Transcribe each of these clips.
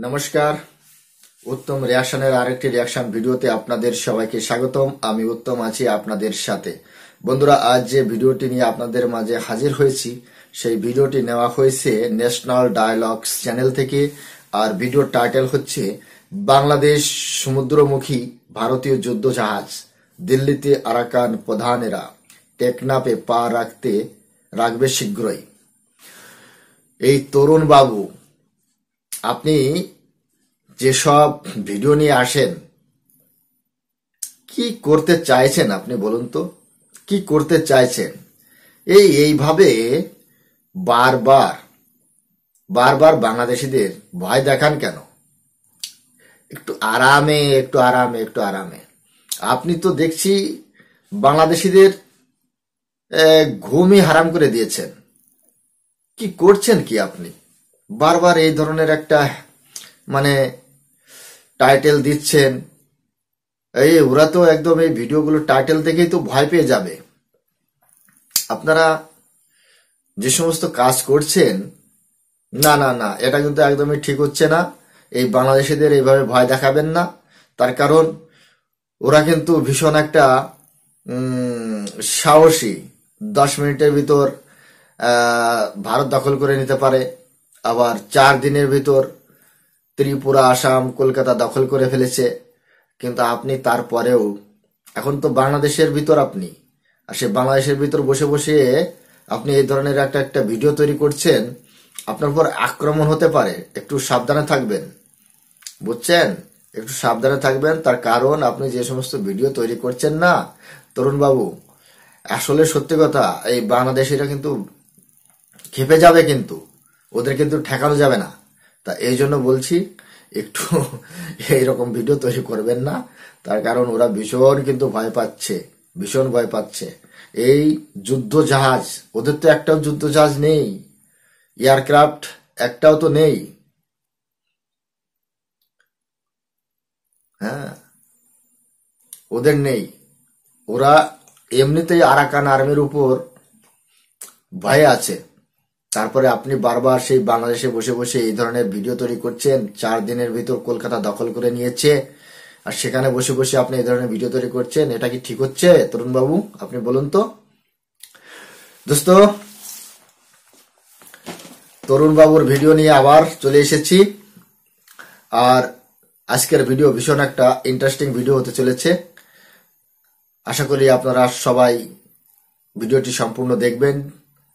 নমস্কার, উত্তম রিয়াকশনের আরেকটি রিয়াকশন ভিডিওতে আপনাদের সবাইকে স্বাগতম। আমি উত্তম আছি আপনাদের সাথে। বন্ধুরা, আজ যে ভিডিওটি নিয়ে আপনাদের মাঝে হাজির হয়েছি সেই ভিডিওটি নেওয়া হয়েছে ন্যাশনাল ডায়ালগস চ্যানেল থেকে। আর ভিডিওর টাইটেল হচ্ছে বাংলাদেশ সমুদ্রমুখী ভারতীয় যুদ্ধ জাহাজ দিল্লিতে আরাকান প্রধানেরা টেকনাফে পা রাখবে শীঘ্রই। এই তরুণ বাবু, আপনি যেসব ভিডিও নিয়ে আসেন, কি করতে চাইছেন আপনি বলুন তো? কি করতে চাইছেন? এইভাবে বারবার বারবার বাংলাদেশিদের ভয় দেখান কেন? একটু আরামে একটু আরামে একটু আরামে। আপনি তো দেখছি বাংলাদেশিদের ঘুমই হারাম করে দিয়েছেন। কি করছেন কি আপনি? বারবার এই ধরনের একটা টাইটেল দিচ্ছেন। ওরা তো একদম এই ভিডিওগুলো টাইটেল দেখেই তো ভয় পেয়ে যাবে। আপনারা যে সমস্ত কাজ করছেন, না না না, এটা কিন্তু একদমই ঠিক হচ্ছে না। এই বাংলাদেশিদের এইভাবে ভয় দেখাবেন না। তার কারণ ওরা কিন্তু ভীষণ একটা সাহসী। 10 মিনিটের ভিতর ভারত দখল করে নিতে পারে, আবার 4 দিনের ভিতর ত্রিপুরা, আসাম, কলকাতা দখল করে ফেলেছে। কিন্তু আপনি তারপরেও এখন তো বাংলাদেশের ভিতর আপনি, আর সে বাংলাদেশের ভিতর বসে বসে আপনি এই ধরনের একটা ভিডিও তৈরি করছেন। আপনার উপর আক্রমণ হতে পারে, একটু সাবধানে থাকবেন, বুঝছেন? একটু সাবধানে থাকবেন। তার কারণ আপনি যে সমস্ত ভিডিও তৈরি করছেন না তরুণ বাবু, আসলে সত্যি কথা, এই বাংলাদেশিরা কিন্তু খেপে যাবে, কিন্তু ওদের কিন্তু ঠেকানো যাবে না। তা এই জন্য বলছি, একটু এইরকম ভিডিও তৈরি করবেন না। তার কারণ ওরা ভীষণ কিন্তু ভয় পাচ্ছে, ভীষণ ভয় পাচ্ছে। এই যুদ্ধ জাহাজ, ওদের তো একটাও যুদ্ধ জাহাজ নেই, এয়ারক্রাফট একটাও তো নেই। হ্যাঁ, ওদের নেই। ওরা এমনিতেই আরাকান আর্মির উপর ভয়ে আছে। তারপরে আপনি বারবার সেই বাংলাদেশে বসে বসে এই ধরনের ভিডিও তৈরি করছেন। 4 দিনের ভিতর কলকাতা দখল করে নিয়েছে, আর সেখানে বসে বসে আপনি এই ধরনের ভিডিও তৈরি করছেন। এটা কি ঠিক হচ্ছে তরুণ বাবু? আপনি বলুন তো। দোস্ত, তরুণ বাবুর ভিডিও নিয়ে আবার চলে এসেছি। আর আজকের ভিডিও ভীষণ একটা ইন্টারেস্টিং ভিডিও হতে চলেছে। আশা করি আপনারা সবাই ভিডিওটি সম্পূর্ণ দেখবেন,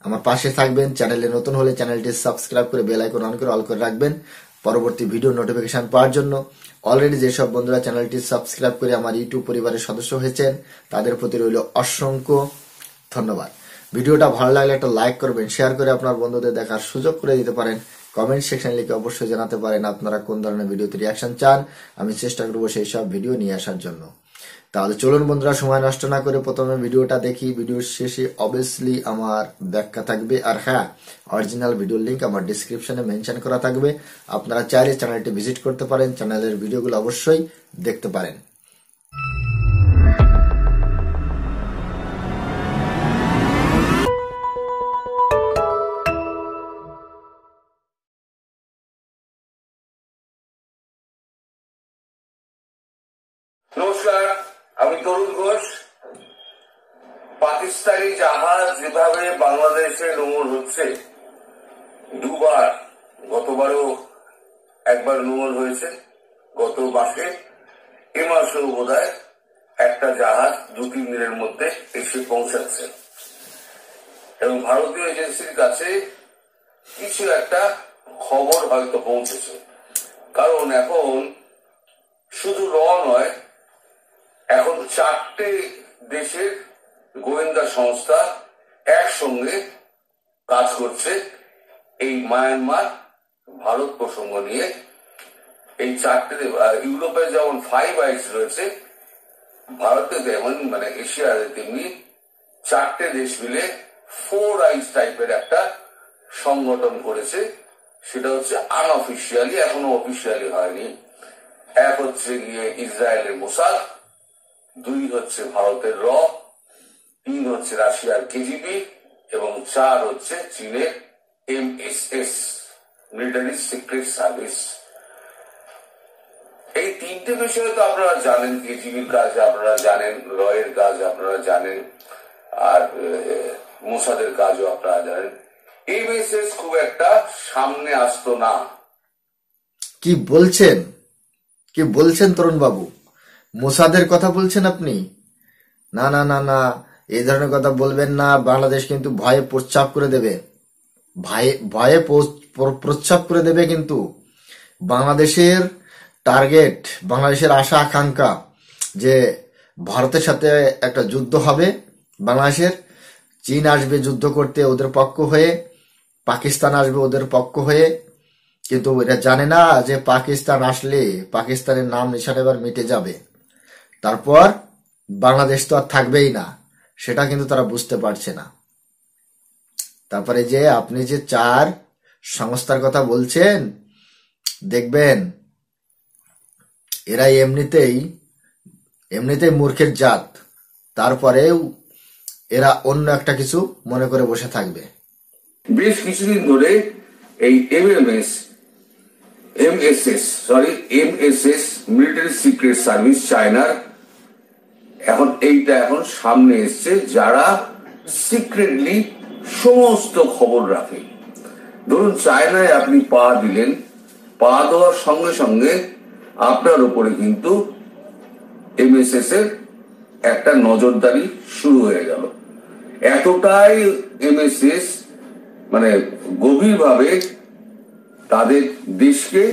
আমার পাশে থাকবেন। চ্যানেলে নতুন হলে চ্যানেলটি সাবস্ক্রাইব করে বেল আইকন অন করে অল করে রাখবেন পরবর্তী ভিডিও নোটিফিকেশন পাওয়ার জন্য। অলরেডি যেসব বন্ধুরা চ্যানেলটি সাবস্ক্রাইব করে আমার ইউটিউব পরিবারের সদস্য হয়েছেন, তাদের প্রতি রইল অসংখ্য ধন্যবাদ। ভিডিওটা ভালো লাগলে একটা লাইক করবেন, শেয়ার করে আপনার বন্ধুদের দেখার সুযোগ করে দিতে পারেন। কমেন্ট সেকশন লিখে অবশ্যই জানাতে পারেন আপনারা কোন ধরনের ভিডিওতে রিয়াকশন চান। আমি চেষ্টা করবো সেই সব ভিডিও নিয়ে আসার জন্য। তাহলে চলুন বন্ধুরা, সময় নষ্ট না করে প্রথমে ভিডিওটা দেখি। ভিডিওর শেষে অবভিয়াসলি আমার ব্যাখ্যা থাকবে, আর হ্যাঁ, অরিজিনাল ভিডিওর লিংক আমার ডিসক্রিপশনে মেনশন করা থাকবে। আপনারা চাইলে চ্যানেলটি ভিজিট করতে পারেন, চ্যানেলের ভিডিওগুলো অবশ্যই দেখতে পারেন। নমস্কার, আমি তরুণ ঘোষ। পাকিস্তানি জাহাজ যেভাবে বাংলাদেশে নোঙর হচ্ছে, দুবার, গতবারও একবার নোঙর হয়েছে, গত মাসে, এ মাসেও বোধহয় একটা জাহাজ 2-3 দিনের মধ্যে এসে পৌঁছাচ্ছে। এবং ভারতীয় এজেন্সির কাছে কিছু একটা খবর হয়তো পৌঁছেছে। কারণ এখন শুধু নয়, এখন 4টে দেশের গোয়েন্দা সংস্থা একসঙ্গে কাজ করছে এই মায়ানমার ভারত প্রসঙ্গ নিয়ে। এই 4টে, ইউরোপে যেমন 5 আইস রয়েছে, ভারতে তেমন এশিয়ার তেমনি 4টে দেশ মিলে 4 আইস টাইপের একটা সংগঠন করেছে। সেটা হচ্ছে আনঅফিসিয়ালি, এখনো অফিসিয়ালি হয়নি। এক হচ্ছে গিয়ে ইসরায়েলের মোসাদ, 2 হচ্ছে ভারতের র, 3 হচ্ছে রাশিয়ার কেজিবি, এবং 4 হচ্ছে চীনের MSS, মিলিটারি সিক্রেট সার্ভিস। তিনটে বিষয় তো আপনারা জানেন, কেজিবির কাজ আপনারা জানেন, রয়ের কাজ আপনারা জানেন, আর মোসাদের কাজও আপনারা জানেন। এই মেসেজ খুব একটা সামনে আসতো না। কি বলছেন তরুণ বাবু? মোসাদের কথা বলছেন আপনি? না না না না, এই ধরনের কথা বলবেন না। বাংলাদেশ কিন্তু ভয়ে প্রস্রাব করে দেবে, ভয়ে প্রস্রাব করে দেবে। কিন্তু বাংলাদেশের টার্গেট, বাংলাদেশের আশা আকাঙ্ক্ষা যে ভারতের সাথে একটা যুদ্ধ হবে বাংলাদেশের। চীন আসবে যুদ্ধ করতে ওদের পক্ষ হয়ে, পাকিস্তান আসবে ওদের পক্ষ হয়ে। কিন্তু এরা জানে না যে পাকিস্তান আসলে পাকিস্তানের নাম নিশান এবার মিটে যাবে, তারপর বাংলাদেশ তো আর থাকবেই না। সেটা কিন্তু তারা বুঝতে পারছে না। তারপরে যে আপনি যে 4 সংস্থার কথা বলছেন, দেখবেন এরা এমনিতেই মূর্খের জাত। তারপরেও এরা অন্য একটা কিছু মনে করে বসে থাকবে। বেশ কিছুদিন ধরে এই এমএসএস মিলিটারি সিক্রেট সার্ভিস চায়নার এখন সামনে এসছে, যারা সিক্রেটলি সমস্ত খবর রাখে। ধরুন চায়নায় আপনি পা দিলেন, পা দেওয়ার সঙ্গে সঙ্গে আপনার উপরে কিন্তু এমএসএস এর একটা নজরদারি শুরু হয়ে গেল। এতটাই এমএসএস মানে গভীরভাবে তাদের দেশকে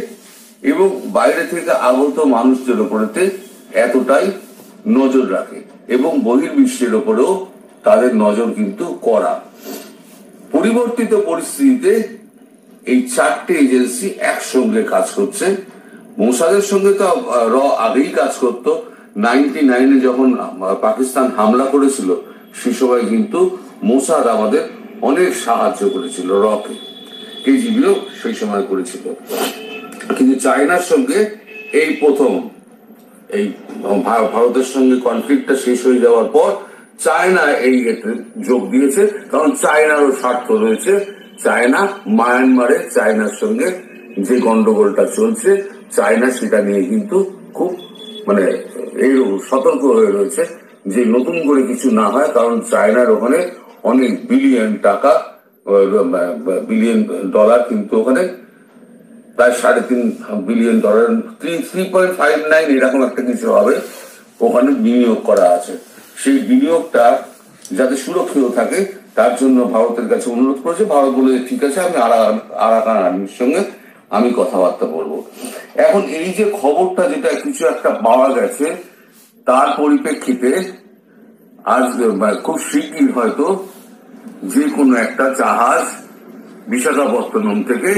এবং বাইরে থেকে আগত মানুষদের উপরেতে এতটাই নজর রাখে, এবং বহির্বিশ্বের উপরেও তাদের নজর কিন্তু কড়া। পরিবর্তিত পরিস্থিতিতে এই 4টে এজেন্সি একসঙ্গে কাজ করছে। মোসাদের সঙ্গে তো আগেই কাজ করতো। 99-এ যখন পাকিস্তান হামলা করেছিল, সে সময় কিন্তু মোসাদ আমাদের অনেক সাহায্য করেছিল, রকে। কেজিবিও সেই সময় করেছিল। কিন্তু চায়নার সঙ্গে এই প্রথম এই ভারতের সঙ্গে কনফ্লিক্টটা শেষ হয়ে যাওয়ার পর চায়না এই যোগ দিয়েছে, কারণ চায়নারও স্বার্থ রয়েছে। চায়না মায়ানমারে চায়নার সঙ্গে যে গন্ডগোলটা চলছে, চায়না সেটা নিয়ে কিন্তু খুব এই সতর্ক হয়ে রয়েছে যে নতুন করে কিছু না হয়, কারণ চায়নার ওখানে অনেক বিলিয়ন ডলার কিন্তু ওখানে প্রায় $3.5 বিলিয়ন 3.59 এরকম একটা কিছু হবে ওখানে বিনিয়োগ করা আছে। সেই বিনিয়োগটা যাতে সুরক্ষিত থাকে তার জন্য ভারতের কাছে অনুরোধ করেছে। ভারত বলে ঠিক আছে, আমি আরাকান আর্মির সঙ্গে আমি কথাবার্তা বলবো। এখন এই যে খবরটা যেটা কিছু একটা পাওয়া গেছে, তার পরিপ্রেক্ষিতে আজ খুব শীঘ্রই হয়তো যে কোনো একটা জাহাজ বিশাখাপত্তনম থেকে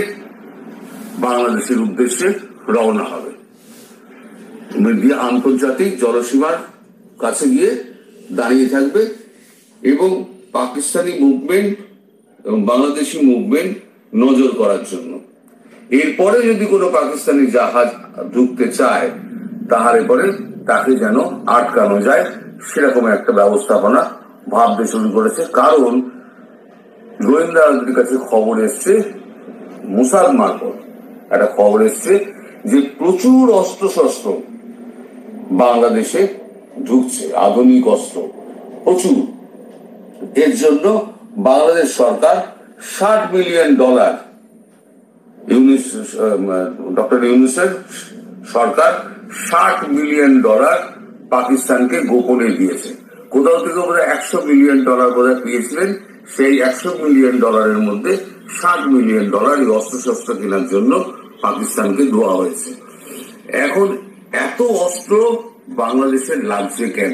বাংলাদেশের উদ্দেশ্যে রওনা হবে, আন্তর্জাতিক জলসীমার কাছে গিয়ে দাঁড়িয়ে থাকবে এবং পাকিস্তানি মুভমেন্ট এবং বাংলাদেশি মুভমেন্ট নজর করার জন্য। এরপরে যদি কোনো পাকিস্তানি জাহাজ ঢুকতে চায়, তাহলে পরে তাকে যেন আটকানো যায় সেরকম একটা ব্যবস্থাপনা ভাবতে শুরু করেছে। কারণ গোয়েন্দাদের কাছে খবর এসছে, মোসাদ মারফত একটা খবর এসছে যে প্রচুর অস্ত্রশস্ত্র বাংলাদেশে ঢুকছে, আধুনিক অস্ত্র প্রচুর। এর জন্য বাংলাদেশ সরকার $60 মিলিয়ন ডক্টর ইউনূসের সরকার $60 মিলিয়ন পাকিস্তানকে গোপনে দিয়েছে। কোথাও থেকে বোধহয় $100 মিলিয়ন বোধহয় পেয়েছিলেন। সেই $100 মিলিয়ন মধ্যে $60 মিলিয়ন এই অস্ত্রশস্ত্র কেনার জন্য পাকিস্তানকে দেওয়া হয়েছে। এখন এত অস্ত্র বাংলাদেশের লাগছে কেন,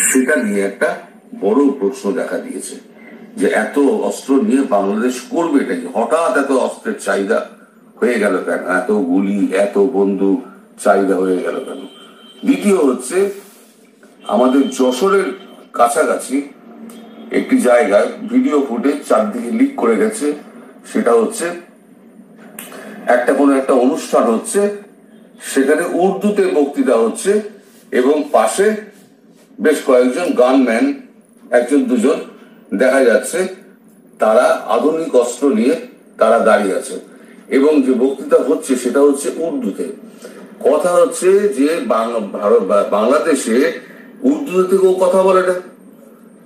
সেটা নিয়ে একটা বড় প্রশ্ন দেখা দিয়েছে যে এত অস্ত্র নিয়ে বাংলাদেশ করবে এটা কি? হঠাৎ এত অস্ত্রের চাহিদা হয়ে গেল কেন? এত গুলি, এত বন্দুক চাহিদা হয়ে গেল কেন? দ্বিতীয় হচ্ছে, আমাদের যশোরের কাছাকাছি একটি জায়গায় ভিডিও ফুটেজ চারদিকে লিক করে গেছে। সেটা হচ্ছে কোনো একটা অনুষ্ঠান হচ্ছে, সেখানে উর্দুতে বক্তৃতা হচ্ছে এবং পাশে বেশ কয়েকজন গানম্যান, 1-2 দেখা যাচ্ছে, তারা আধুনিক অস্ত্র নিয়ে তারা দাঁড়িয়ে আছে এবং যে বক্তৃতা হচ্ছে সেটা হচ্ছে উর্দুতে। কথা হচ্ছে যে বাংলাদেশে উর্দুতে থেকেও কথা বলে না,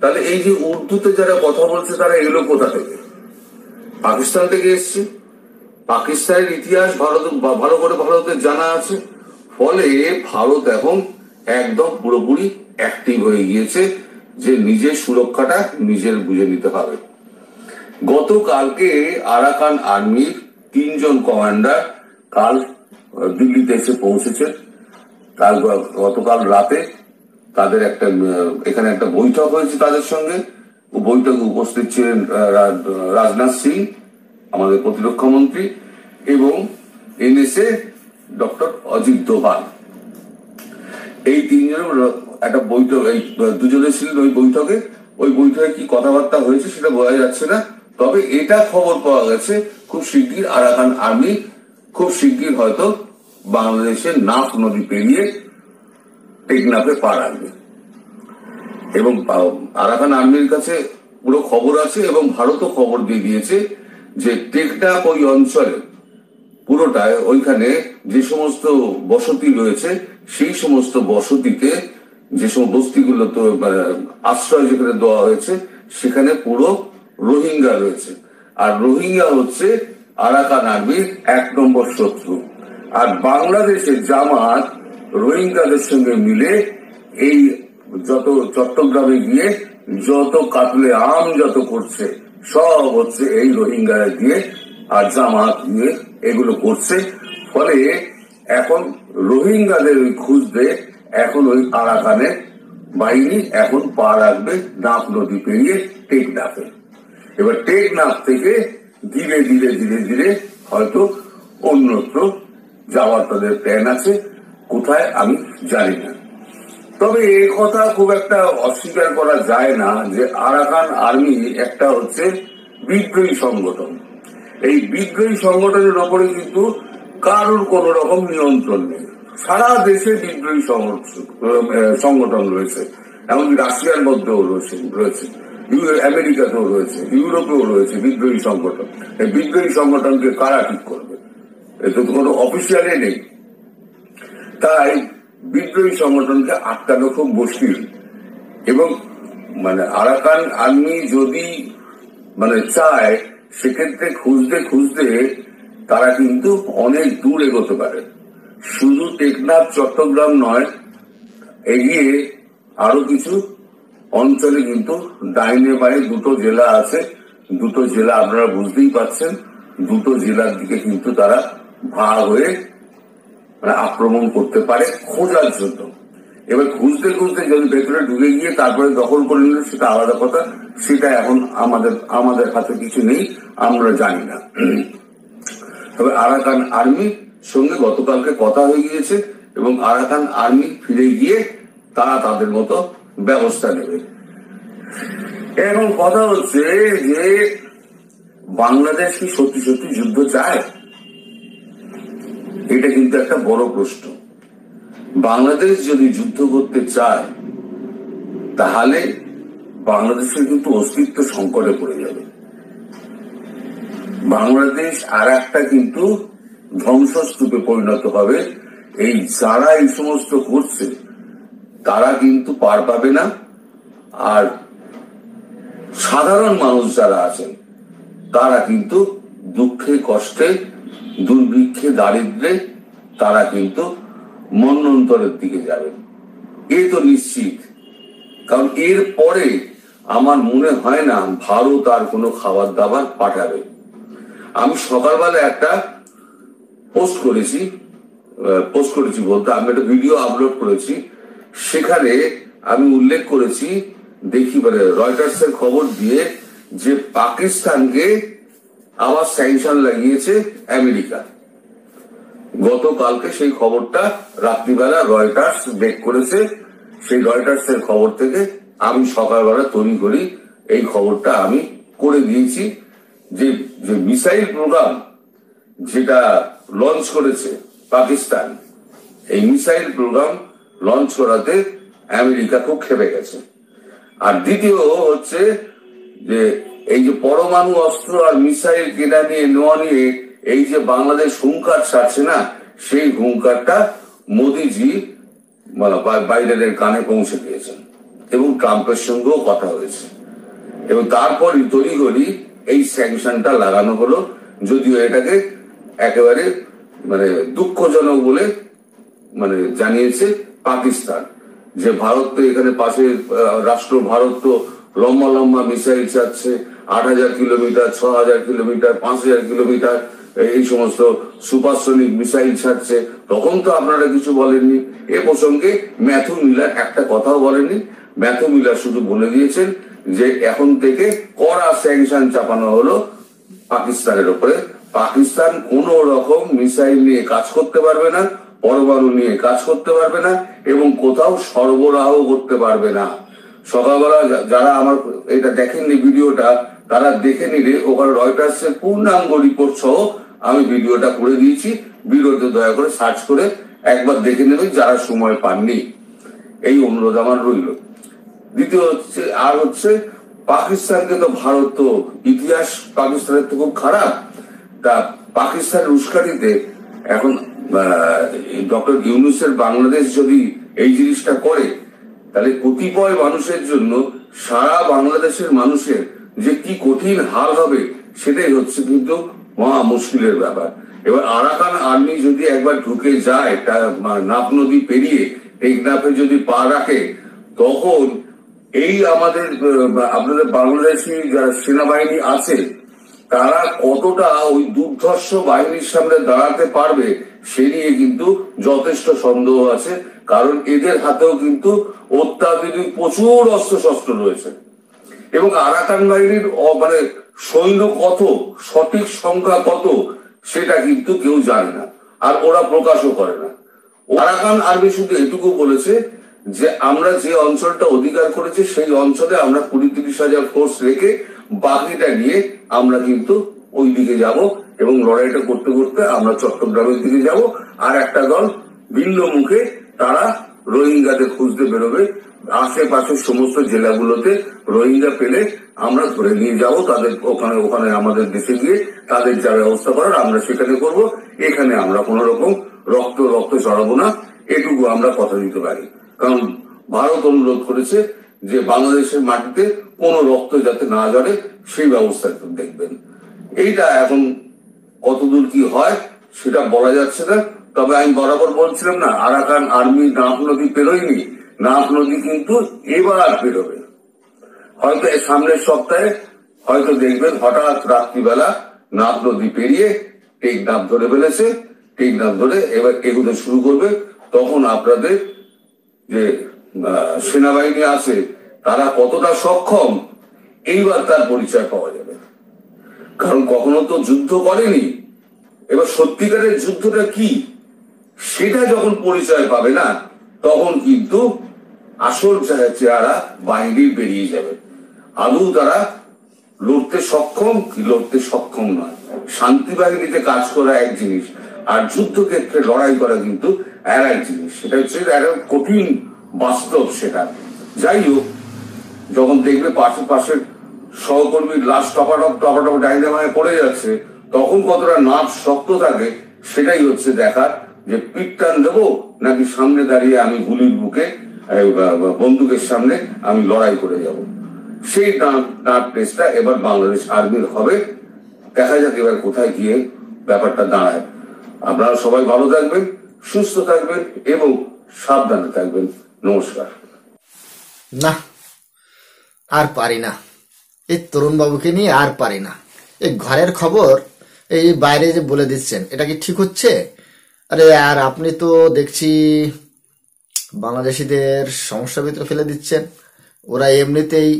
তাহলে এই যে উর্দুতে যারা কথা বলছে তারা এগুলো কোথা থেকে? পাকিস্তান থেকে এসছে। পাকিস্তানের ইতিহাস ভালো করে ভারতের জানা আছে, ফলে ভারত এখন একদম পুরোপুরি অ্যাক্টিভ হয়ে গিয়েছে যে নিজের সুরক্ষাটা নিজের বুঝে নিতে হবে। গতকালকে আরাকান আর্মির 3 জন কমান্ডার কাল দিল্লিতে এসে পৌঁছেছে। গতকাল রাতে তাদের এখানে একটা বৈঠক হয়েছে তাদের সঙ্গে। বৈঠকে উপস্থিত ছিলেন রাজনাথ সিং, আমাদের প্রতিরক্ষা মন্ত্রী, এবং এনএসএ ডক্টর অজিত দোভাল। এই 3 জনের একটা বৈঠক, এই 2 জনে ছিলেন ওই বৈঠকে। ওই বৈঠকে কি কথাবার্তা হয়েছে সেটা বোঝা যাচ্ছে না, তবে এটা খবর পাওয়া গেছে খুব শিগগির আরাকান আর্মি খুব শিগগির হয়তো বাংলাদেশের নাফ নদী পেরিয়ে টেকনাফে পা রাখবে। এবং আরাকান আর্মির কাছে পুরো খবর আছে, এবং ভারতও খবর দিয়ে দিয়েছে যে টেকনাফ ওই অঞ্চলে পুরোটায় ওইখানে যে সমস্ত বসতি রয়েছে সেই সমস্ত বসতিতে যে সমস্ত বস্তিগুলো তো আশ্রয় যেখানে দেওয়া হয়েছে সেখানে পুরো রোহিঙ্গা রয়েছে। আর রোহিঙ্গা হচ্ছে আরাকান আর্মির 1 নম্বর শত্রু। আর বাংলাদেশের জামাত রোহিঙ্গাদের সঙ্গে মিলে এই যত চট্টগ্রামে গিয়ে যত কাতলে আম যত করছে সব হচ্ছে এই রোহিঙ্গা দিয়ে আর জামাত দিয়ে এগুলো করছে। ফলে এখন রোহিঙ্গাদের ওই খুঁজতে এখন ওই আরাকানের বাহিনী এখন পা রাখবে নাফ নদী পেরিয়ে টেকনাফে। এবার টেকনাফ থেকে ধীরে ধীরে ধীরে ধীরে হয়তো অন্যত্র যাওয়ার তাদের প্ল্যান আছে, কোথায় আমি জানি না। তবে এই কথা খুব একটা অস্বীকার করা যায় না যে আরাকান আর্মি একটা হচ্ছে বিদ্রোহী সংগঠন। এই বিদ্রোহী সংগঠনের ওপরে কিন্তু কারোর কোন রকম নিয়ন্ত্রণ নেই। সারা দেশে বিদ্রোহী সংগঠন রয়েছে, এমনকি রাশিয়ার মধ্যেও রয়েছে, আমেরিকাতেও রয়েছে, ইউরোপেও রয়েছে বিদ্রোহী সংগঠন। এই বিদ্রোহী সংগঠনকে কারা ঠিক করবে? এতে তো কোনো অফিসিয়ালি নেই। তাই বিদ্রোহী সংগঠনকে আটকানো খুব মুশকিল। এবং আরাকান আর্মি যদি চায়, সেক্ষেত্রে খুঁজতে খুঁজতে তারা কিন্তু অনেক দূর এগোতে পারে। শুধু টেকনাফ চট্টগ্রাম নয়, এগিয়ে আরো কিছু অঞ্চলে কিন্তু ডাইনে বাঁয়ে 2টো জেলা আছে। 2টো জেলা আপনারা বুঝতেই পারছেন, 2টো জেলার দিকে কিন্তু তারা ভাগ হয়ে আক্রমণ করতে পারে খোঁজার জন্য। এবার খুঁজতে খুঁজতে যদি ভেতরে ঢুকে গিয়ে তারপরে দখল করে নিল সেটা আলাদা কথা, সেটা এখন আমাদের হাতে কিছু নেই, আমরা জানি না। তবে আরাকান আর্মির সঙ্গে গতকালকে কথা হয়ে গিয়েছে এবং আরাকান আর্মি ফিরে গিয়ে তারা তাদের মতো ব্যবস্থা নেবে। এখন কথা হচ্ছে যে বাংলাদেশ কি সত্যি সত্যি যুদ্ধ চায়? এটা কিন্তু একটা বড় প্রশ্ন। বাংলাদেশ যদি যুদ্ধ করতে চায় তাহলে বাংলাদেশের কিন্তু অস্তিত্ব সংকটে পড়ে যাবে। বাংলাদেশ আর একটা কিন্তু ধ্বংসস্তূপে পরিণত হবে। এই যারা এই সমস্ত করছে তারা কিন্তু পার পাবে না, আর সাধারণ মানুষ যারা আছেন তারা কিন্তু দুঃখে কষ্টে দুর্ভিক্ষে দারিদ্রে তারা কিন্তু মন্বন্তরের দিকে যাবেন, এ তো নিশ্চিত। কারণ এর পরে আমার মনে হয় না ভারত আর কোনো খাবার দাবার পাঠাবে। আমি সকালবেলা একটা পোস্ট করেছি বলতে আমি একটা ভিডিও আপলোড করেছি, সেখানে আমি উল্লেখ করেছি দেখি রয়টার্স এর খবর দিয়ে যে পাকিস্তানকে আবার স্যাংশন লাগিয়েছে আমেরিকা। গতকালকে সেই খবরটা রাত্রিবেলা রয়টার্স ব্রেক করেছে। সেই রয়টার্স এর খবর থেকে আমি সকালবেলা তৈরি করি এই খবরটা আমি করে দিয়েছি যে মিসাইল প্রোগ্রাম যেটা লঞ্চ করেছে পাকিস্তান, এই মিসাইল প্রোগ্রাম লঞ্চ করাতে আমেরিকা খুব খেপে গেছে। আর দ্বিতীয় হচ্ছে যে এই যে পরমাণু অস্ত্র আর মিসাইল কেনা নিয়ে নেওয়া নিয়ে এই যে বাংলাদেশ হুঙ্কার ছাড়ছে না, সেই হুঙ্কারটা মোদিজি বাইডেনের কানে পৌঁছে দিয়েছেন এবং ট্রাম্পের সঙ্গেও কথা হয়েছে এবং তারপরই তড়িঘড়ি এই স্যাংশনটা লাগানো হলো, যদিও এটাকে একেবারে দুঃখজনক বলে জানিয়েছে পাকিস্তান। যে ভারত তো এখানে পাশে রাষ্ট্র, ভারত তো লম্বা লম্বা মিসাইল চাচ্ছে, 8,000 কিলোমিটার, 6,000 কিলোমিটার, 5,000 কিলোমিটার এই সমস্ত সুপারসনিক মিসাইল ছাড়ছে, তখন তো আপনারা কিছু বলেননি। এ প্রসঙ্গে ম্যাথু মিলার একটা কথাও বলেননি। ম্যাথু মিলার শুধু বলে দিয়েছেন যে এখন থেকে কড়া স্যাংশন চাপানো হলো পাকিস্তানের উপরে। পাকিস্তান কোন রকম মিসাইল নিয়ে কাজ করতে পারবে না, পরমাণু নিয়ে কাজ করতে পারবে না এবং কোথাও সরবরাহ করতে পারবে না। সকালবেলা যারা আমার এটা দেখেননি ভিডিওটা, তারা দেখে নিলে ওখানে রয়টার্সের পূর্ণাঙ্গ রিপোর্ট সহ আমি ভিডিওটা করে দিয়েছি। ভিডিওতে দয়া করে সার্চ করে একবার দেখে নেবেন যারা সময় পাননি। এই অনুরোধ আমার রইল। দ্বিতীয় হচ্ছে পাকিস্তানকে তো ভারত তো ইতিহাস পাকিস্তানের তো খুব খারাপ। তা পাকিস্তানের উস্কানিতে এখন ডক্টর ইউনূসের বাংলাদেশ যদি এই জিনিসটা করে, তাহলে কতিপয় মানুষের জন্য সারা বাংলাদেশের মানুষের যে কি কঠিন হাল হবে সেটাই হচ্ছে কিন্তু মহা মুশকিলের ব্যাপার। এবার আরাকান আর্মি যদি একবার ঢুকে যায় নাফ নদী পেরিয়ে টেকনাফে যদি পা রাখে, তখন এই আপনাদের বাংলাদেশি যারা সেনাবাহিনী আছে তারা কতটা ওই দুর্ধর্ষ বাহিনীর সামনে দাঁড়াতে পারবে সে নিয়ে কিন্তু যথেষ্ট সন্দেহ আছে। কারণ এদের হাতেও কিন্তু অত্যাধুনিক প্রচুর অস্ত্রশস্ত্র রয়েছে এবং আরাকান বাহিনীর সৈন্য কত, সঠিক সংখ্যা কত, সেটা কিন্তু কেউ জানে না, আর ওরা প্রকাশও করে না। আরাকান আর্মি শুধু এটুকু বলেছে যে আমরা যে অঞ্চলটা অধিকার করেছি সেই অঞ্চলে আমরা 20-30 হাজার ফোর্স রেখে বাকিটা নিয়ে আমরা কিন্তু ওই দিকে যাব এবং লড়াইটা করতে করতে আমরা চট্টগ্রামের দিকে যাব। আর একটা দল ভিন্ন মুখে তারা রোহিঙ্গাদের খুঁজতে বেরোবে। আশেপাশের সমস্ত জেলাগুলোতে রোহিঙ্গা পেলে আমরা ধরে নিয়ে যাব, তাদের ওখানে আমাদের দেশে গিয়ে তাদের যা ব্যবস্থা করার আমরা সেখানে করব। এখানে আমরা কোন রকম রক্ত চড়াবো না, এটুকু আমরা কথা দিতে পারি। কারণ ভারত অনুরোধ করেছে যে বাংলাদেশের মাটিতে কোন রক্ত যাতে না ঝরে সেই ব্যবস্থা একটু দেখবেন। এইটা এখন কতদূর কি হয় সেটা বলা যাচ্ছে না। তবে আমি বরাবর বলছিলাম না, আরাকান আর্মি নাফ নদী পেরোয়নি, নাফ নদী কিন্তু এবার পেরোবে। হয়তো সামনের সপ্তাহে হয়তো দেখবেন হঠাৎ রাত্রিবেলা নাফ নদী পেরিয়ে টেকনাফ ধরে ফেলেছে, টেকনাফ ধরে এবার এগুলো শুরু করবে। তখন আপনাদের যে সেনাবাহিনী আছে তারা কতটা সক্ষম এইবার তার পরিচয় পাওয়া যাবে। কারণ কখনো তো যুদ্ধ করেনি, এবার সত্যিকারের যুদ্ধটা কি সেটা যখন পরিচয় পাবে না, তখন কিন্তু আসল চেহারা বাহিনীর বেরিয়ে যাবে। আদৌ তারা লড়তে সক্ষম কি লড়তে সক্ষম নয়। শান্তি বাহিনীতে কাজ করা এক জিনিস, আর যুদ্ধক্ষেত্রে লড়াই করা কিন্তু আর এক জিনিস। সেটা হচ্ছে একটা কঠিন বাস্তব। সেটা যাই হোক, যখন দেখবে পাশের সহকর্মীর লাশ টপাটপ ডাইনামায় পড়ে যাচ্ছে, তখন কতটা নার্ভ শক্ত থাকে সেটাই হচ্ছে দেখার, যে পিঠটান দেবো নাকি সামনে দাঁড়িয়ে আমি গুলির বুকে বন্দুকের সামনে আমি লড়াই করে যাব। সেই নার্ভ টেস্টটা এবার বাংলাদেশ আর্মির হবে। দেখা যাক এবার কোথায় গিয়ে ব্যাপারটা দাঁড়ায়। আপনারা সবাই ভালো থাকবেন, সুস্থ থাকবেন এবং সাবধানে থাকবেন। নমস্কার। না, আর পারি না, এই তরুণ বাবুকে নিয়ে আর পারি না। এই ঘরের খবর এই বাইরে যে বলে দিচ্ছেন, এটা কি ঠিক হচ্ছে? আরে আর আপনি তো দেখছি বাংলাদেশিদের সমস্যার ভিতরে ফেলে দিচ্ছেন। ওরা এমনিতেই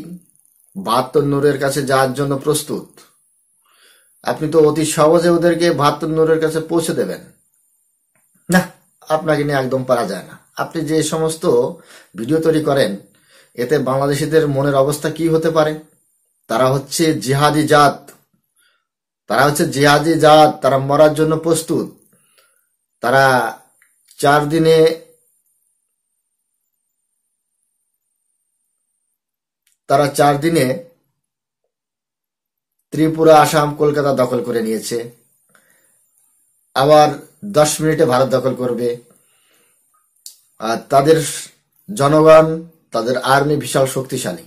72 নূরের কাছে যাওয়ার জন্য প্রস্তুত। আপনি তো অতি সহজে ওদেরকে 72 নূরের কাছে পৌঁছে দেবেন না। আপনাকে নিয়ে একদম পারা যায় না। আপনি যে সমস্ত ভিডিও তৈরি করেন, এতে বাংলাদেশিদের মনের অবস্থা কি হতে পারে? তারা হচ্ছে জিহাদি জাত, তারা মরার জন্য প্রস্তুত। তারা 4 দিনে ত্রিপুরা, আসাম, কলকাতা দখল করে নিয়েছে। আবার 10 মিনিটে ভারত দখল করবে। আর তাদের জনগণ, তাদের আর্মি বিশাল শক্তিশালী।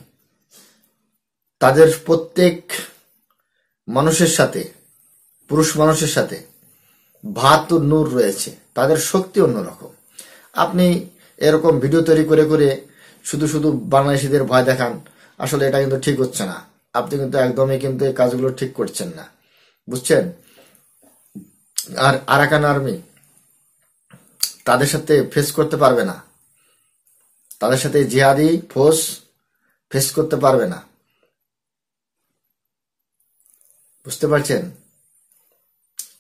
তাদের প্রত্যেক মানুষের সাথে, পুরুষ মানুষের সাথে ভাত ও নূর রয়েছে, তাদের শক্তি অন্যরকম। আপনি এরকম ভিডিও তৈরি করে করে শুধু শুধু বাংলাদেশিদের ভয় দেখান, আসলে এটা কিন্তু ঠিক হচ্ছে না। আপনি কিন্তু একদমই কিন্তু এই কাজগুলো ঠিক করছেন না, বুঝছেন? আর আরাকান আর্মি তাদের সাথে ফেস করতে পারবে না, তাদের সাথে জিহাদি ফোর্স ফেস করতে পারবে না, বুঝতে পারছেন?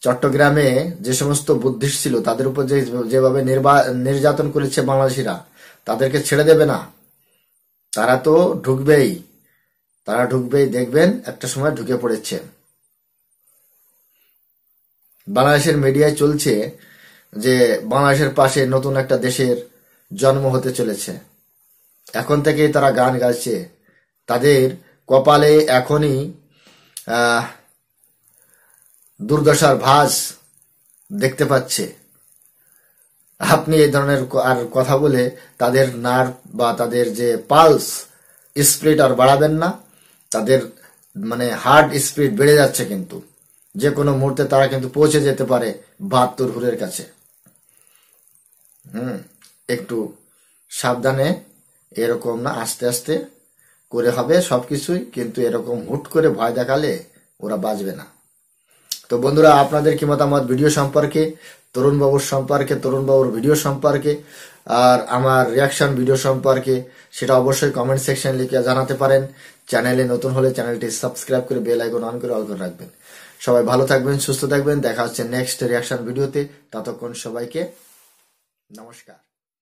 চট্টগ্রামে যে সমস্ত বুদ্ধিস্ট ছিল তাদের উপর যেভাবে নির্যাতন করেছে বাংলাদেশিরা, তাদেরকে ছেড়ে দেবে না। তারা তো ঢুকবেই, তারা ঢুকবেই, দেখবেন একটা সময় ঢুকে পড়েছে। বাংলাদেশের মিডিয়ায় চলছে যে বাংলাদেশের পাশে নতুন একটা দেশের জন্ম হতে চলেছে। এখন থেকেই তারা গান গাইছে, তাদের কপালে এখনই দুর্দশার ভাঁজ দেখতে পাচ্ছে। আপনি এই ধরনের আর কথা বলে তাদের নার্ভ বা তাদের যে পালস স্পিড আর বাড়াবেন না। তাদের মানে হার্ট স্পিড বেড়ে যাচ্ছে, কিন্তু যে কোনো মুহূর্তে তারা কিন্তু পৌঁছে যেতে পারে 72 হুরের কাছে। একটু সাবধানে, এরকম না, আস্তে আস্তে করে হবে সবকিছুই, কিন্তু এরকম হুট করে ভয় দেখালে ওরা বাঁচবে না। তো বন্ধুরা, আপনাদের কি মতামত ভিডিও সম্পর্কে, তরুণবাবুর সম্পর্কে, তরুণবাবুর ভিডিও সম্পর্কে, আর আমার রিয়াকশন ভিডিও সম্পর্কে, সেটা অবশ্যই কমেন্ট সেকশন লিখে জানাতে পারেন। চ্যানেলে নতুন হলে চ্যানেলটি সাবস্ক্রাইব করে বেল আইকন অন করে অল করে রাখবেন। সবাই ভালো থাকবেন, সুস্থ থাকবেন। দেখা হচ্ছে নেক্সট রিয়াকশন ভিডিওতে। ততক্ষণ সবাইকে নমস্কার।